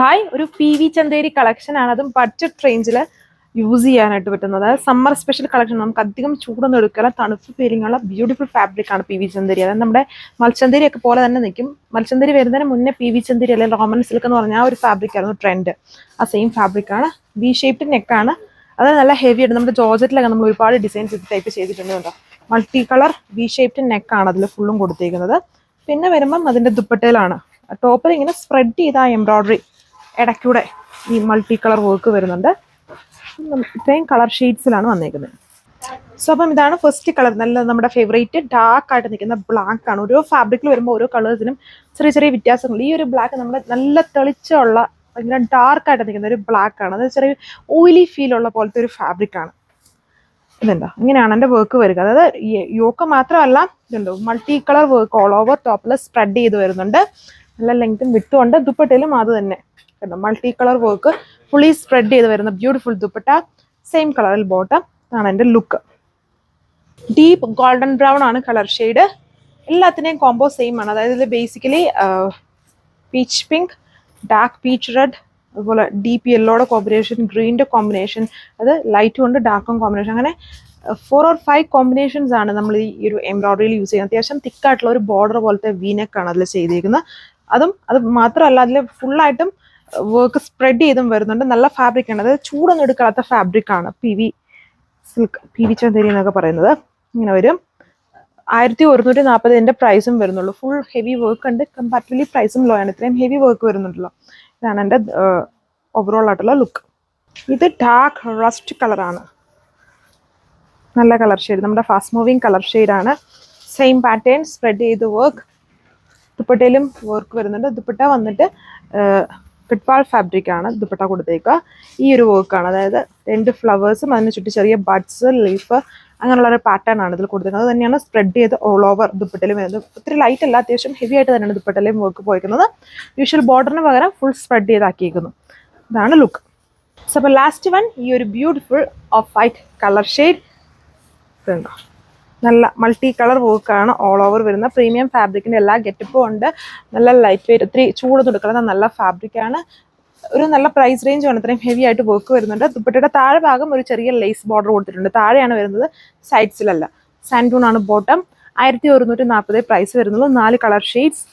Hi, ഒരു P V Chanderi collection ആണ്. അതും ബഡ്ജറ്റ് റേഞ്ചിൽ യൂസ് ചെയ്യാനായിട്ട് പറ്റുന്നത്. Summer special collection. നമുക്ക് അധികം ചൂടൊന്നും എടുക്കില്ല, തണുപ്പ് ഫീലിംഗുള്ള ബ്യൂട്ടിഫുൾ ഫാബ്രിക് ആണ് പി വി ചന്തേരി. അതായത് നമ്മുടെ മൽച്ചന്തേരി ഒക്കെ പോലെ തന്നെ നിൽക്കും. മൽച്ചന്തേരി വരുന്നതിന് മുന്നേ പി വി ചന്തേരി അല്ലെങ്കിൽ റോമൻ സിൽക്ക് എന്ന് പറഞ്ഞാൽ ആ ഒരു ഫാബ്രിക് ആയിരുന്നു ട്രെൻഡ്. ആ സെയിം ഫാബ്രിക് ആണ്. വി ഷേപ്ഡ് നെക്കാണ്. അത് നല്ല ഹെവി ആയിട്ട് നമ്മുടെ ജോർജറ്റിലൊക്കെ നമ്മൾ ഒരുപാട് ഡിസൈൻസ് ടൈപ്പ് ചെയ്തിട്ടുണ്ട് കേട്ടോ. മൾട്ടി കളർ വി ഷേപ്ഡ് നെക്കാണ് അതിൽ ഫുള്ളും കൊടുത്തേക്കുന്നത്. പിന്നെ വരുമ്പം അതിൻ്റെ ദുപ്പട്ടയിലാണ് ടോപ്പിൽ ഇങ്ങനെ സ്പ്രെഡ് ചെയ്ത ആ എംബ്രോയിഡറി ഇടയ്ക്കൂടെ ഈ മൾട്ടി കളർ വർക്ക് വരുന്നുണ്ട്. ഇത്രയും കളർ ഷെയ്ഡ്സിലാണ് വന്നേക്കുന്നത്. സോ അപ്പം ഇതാണ് ഫസ്റ്റ് കളർ. നല്ല നമ്മുടെ ഫേവറേറ്റ് ഡാർക്ക് ആയിട്ട് നിൽക്കുന്ന ബ്ലാക്ക് ആണ്. ഓരോ ഫാബ്രിക്കിൽ വരുമ്പോൾ ഓരോ കളേഴ്സിനും ചെറിയ ചെറിയ വ്യത്യാസങ്ങൾ. ഈ ഒരു ബ്ലാക്ക് നമ്മുടെ നല്ല തെളിച്ചുള്ള ഭയങ്കര ഡാർക്ക് ആയിട്ട് നിൽക്കുന്ന ഒരു ബ്ലാക്ക് ആണ്. അത് ചെറിയ ഓയിലി ഫീൽ ഉള്ള പോലത്തെ ഒരു ഫാബ്രിക് ആണ്. ഇതെന്താ ഇങ്ങനെയാണ് എൻ്റെ വർക്ക് വരിക. അതായത് യോക്ക് മാത്രമല്ല, ഇതുണ്ടോ multi colour work all over ടോപ്പിൽ സ്പ്രെഡ് ചെയ്ത് വരുന്നുണ്ട്. നല്ല ലെങ്ത്തും വിട്ടും ഉണ്ട്. ദുപ്പട്ടയിലും അത് തന്നെ multi colour work fully spread ചെയ്ത് വരുന്ന ബ്യൂട്ടിഫുൾ ദുപ്പട്ട. സെയിം കളറിൽ ബോട്ടം ആണ് എൻ്റെ ലുക്ക്. ഡീപ്പ് ഗോൾഡൻ ബ്രൗൺ ആണ് കളർ ഷെയ്ഡ്. എല്ലാത്തിനെയും കോംബോ സെയിം ആണ്. അതായത് ഇത് basically peach pink, dark peach red, അതുപോലെ ഡീപ്പ് യെല്ലോയുടെ കോമ്പിനേഷൻ, ഗ്രീനിൻ്റെ കോമ്പിനേഷൻ, അത് ലൈറ്റും ഉണ്ട് ഡാർക്കും കോമ്പിനേഷൻ. അങ്ങനെ 4 or 5 കോമ്പിനേഷൻസ് ആണ് നമ്മൾ ഈ ഒരു എംബ്രോയിഡറിയിൽ യൂസ് ചെയ്യുന്നത്. അത്യാവശ്യം തിക്കായിട്ടുള്ള ഒരു ബോർഡർ പോലത്തെ വീനെക്കാണ് അതിൽ ചെയ്തിരിക്കുന്നത്. അത് മാത്രമല്ല, അതിൽ ഫുള്ളായിട്ടും വർക്ക് സ്പ്രെഡ് ചെയ്തും വരുന്നുണ്ട്. നല്ല ഫാബ്രിക് ആണ്. അതായത് ചൂടൊന്നും എടുക്കാത്ത ഫാബ്രിക് ആണ് P V silk, P V Chanderi എന്നൊക്കെ പറയുന്നത്. ഇങ്ങനെ വരും. 1140 ഇതിൻ്റെ പ്രൈസും വരുന്നുള്ളൂ. ഫുൾ ഹെവി വർക്ക് ഉണ്ട്. കമ്പാരിറ്റീവ്ലി പ്രൈസും ലോ ആണ്. ഇത്രയും ഹെവി വർക്ക് വരുന്നുണ്ടല്ലോ. ഇതാണ് എൻ്റെ ഓവറോൾ ആയിട്ടുള്ള ലുക്ക്. ഇത് ഡാർക്ക് റസ്റ്റ് കളറാണ്. നല്ല കളർ ഷെയ്ഡ്, നമ്മുടെ ഫാസ്റ്റ് മൂവിങ് കളർ ഷെയ്ഡാണ്. സെയിം പാറ്റേൺ സ്പ്രെഡ് ചെയ്ത് വർക്ക്. ദുപ്പട്ടയിലും വർക്ക് വരുന്നുണ്ട്. ദുപ്പട്ട വന്നിട്ട് കിഡ്പാൾ ഫാബ്രിക് ആണ് ദുപ്പട്ട കൊടുത്തേക്കുക. ഈ ഒരു വർക്കാണ്, അതായത് 2 ഫ്ലവേഴ്സും അതിന് ചുറ്റി ചെറിയ ബഡ്സ്, ലീഫ്, അങ്ങനെയുള്ള ഒരു പാറ്റേൺ ആണ് ഇതിൽ കൊടുത്തേക്കുന്നത്. അത് തന്നെയാണ് സ്പ്രെഡ് ചെയ്ത് ഓൾ ഓവർ ദുപ്പട്ടയിലും വരുന്നത്. ഒത്തിരി ലൈറ്റ് അല്ല, അത്യാവശ്യം ഹെവി ആയിട്ട് തന്നെയാണ് ദുപ്പട്ടയിലും വർക്ക് പോയിരിക്കുന്നത്. യൂഷ്വൽ ബോർഡറിന് പകരം ഫുൾ സ്പ്രെഡ് ചെയ്താക്കിയിരിക്കുന്നു. ഇതാണ് ലുക്ക്. സോ അപ്പോൾ ലാസ്റ്റ് വൺ ഈ ഒരു beautiful off white colour shade. ഇതുണ്ടോ, നല്ല മൾട്ടി കളർ വർക്കാണ് ഓൾ ഓവർ വരുന്ന പ്രീമിയം ഫാബ്രിക്കിൻ്റെ എല്ലാ ഗെറ്റപ്പും ഉണ്ട്. നല്ല ലൈറ്റ് വെയിറ്റ്, ഒത്തിരി ചൂട് കൊടുക്കുന്ന നല്ല ഫാബ്രിക്കാണ്. ഒരു നല്ല പ്രൈസ് റേഞ്ച് ആണ്. ഇത്രയും ഹെവി ആയിട്ട് വർക്ക് വരുന്നുണ്ട്. ദുപ്പട്ടയുടെ താഴെ ഭാഗം ഒരു ചെറിയ ലേസ് ബോർഡർ കൊടുത്തിട്ടുണ്ട്. താഴെയാണ് വരുന്നത്, സൈഡ്സിലല്ല. സാൻഡൂൺ ആണ് ബോട്ടം. 1140 പ്രൈസ് വരുന്നുള്ളൂ. 4 colour shades.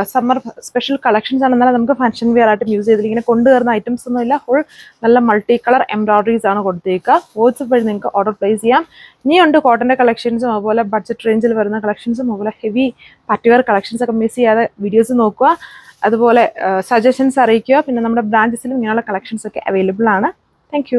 Summer special collections ആണ്. എന്നാലും നമുക്ക് ഫംഗ്ഷൻ വെയർ ആയിട്ട് യൂസ് ചെയ്തില്ല. ഇങ്ങനെ കൊണ്ടുവരുന്ന ഐറ്റംസ് ഒന്നും ഇല്ല. ഫുൾ നല്ല മൾട്ടി കളർ എംബ്രോയിഡറീസ് ആണ് കൊടുത്തേക്കുക. വാട്സ്ആപ്പ് വഴി നിങ്ങൾക്ക് ഓർഡർ പ്ലേസ് ചെയ്യാം. ഇനിയുണ്ട് കോട്ടൻ്റെ കളക്ഷൻസും അതുപോലെ ബഡ്ജറ്റ് റേഞ്ചിൽ വരുന്ന കളക്ഷൻസും അതുപോലെ ഹെവി പാർട്ടി വെയർ കളക്ഷൻസ് ഒക്കെ മിസ് ചെയ്യാതെ വീഡിയോസ് നോക്കുക. അതുപോലെ സജഷൻസ് അറിയിക്കുക. പിന്നെ നമ്മുടെ ബ്രാഞ്ചസിലും ഇങ്ങനെയുള്ള കളക്ഷൻസ് ഒക്കെ അവൈലബിൾ ആണ്. താങ്ക്